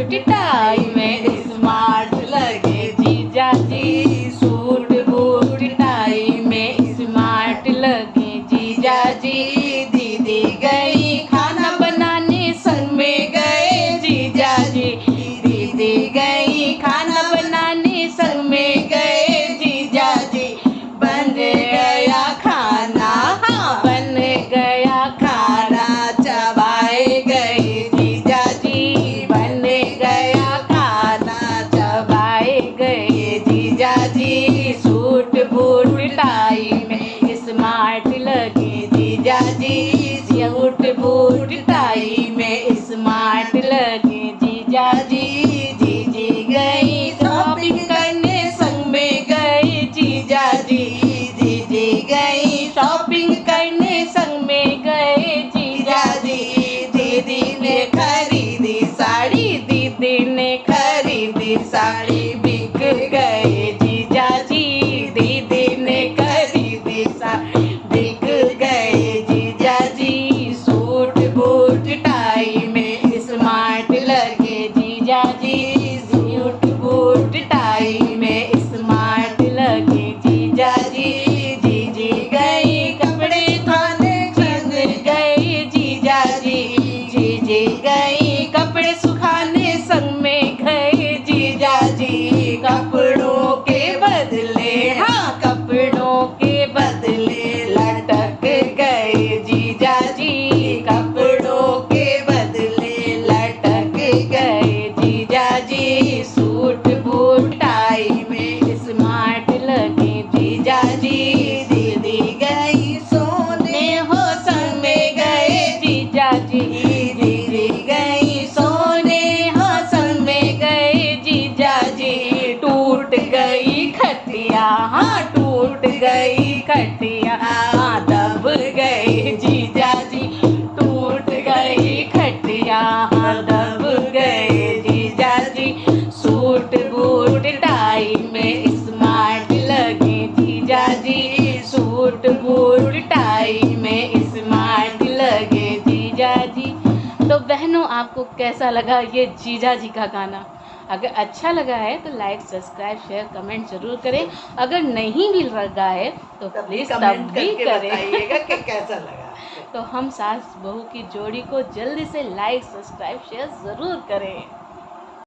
Boot tie में smart लगे जीजा जी, सूट बूट टाई में स्मार्ट लगे जीजा जी। दीदी गई खाना बनाने संग में गए जीजा जी, दीदी गई खाना बनाने संग में गए जीजा जी। बन गया खाना, हाँ बन गया खाना, चबाए गए जीजा जी, बन गया खाना, चबाए गए जीजा जी। सूट बूट टाई में स्मार्ट लगे जीजा जी, सूट बूट टाई में स्मार्ट लगे जीजा जी। जीजी गई शॉपिंग करने संग में गए जीजा जी, जीजी गई शॉपिंग करने संग में गए जीजा जी। दीदी ने खरीदी साड़ी, दीदी ने खरीदी साड़ी, बिक गए जीजा जी, दीदी ने खरीदी साड़ी, बिक गए जीजा जी। सूट बूट टाई में स्मार्ट लगे जीजा जी, सूट बूट टाई में स्मार्ट लगे जीजा जी। जीजी गई कपड़े खाने खरीद गए जीजा जी, जीजी गई कपड़े सुखाने संग में गए जीजा जी। कपड़ों के बदले, हाँ कपड़ों के बदले लटक गए जीजा जी, कपड़ों के बदले लटक गए जीजा जी। सूट बूट टाई में स्मार्ट लगे जीजा जी। दीदी गई सोने हो संग में गए जीजा जी, दीदी गई सोने हो संग में गए जीजा जी। टूट गई खटिया, हाँ टूट गई खटिया, हाँ दब गए जीजा जी, टूट गई खटिया, हाँ दब गए जीजा जी। सूट बूट टाई में स्मार्ट लगे जीजा जी, सूट बूट टाई में स्मार्ट लगे जीजा जी। तो बहनों आपको कैसा लगा ये जीजा जी का गाना? अगर अच्छा लगा है तो लाइक सब्सक्राइब शेयर कमेंट जरूर करें, अगर नहीं भी लगा है तो प्लीज़ तब भी करें कि कैसा लगा। तो हम सास बहू की जोड़ी को जल्दी से लाइक सब्सक्राइब शेयर ज़रूर करें।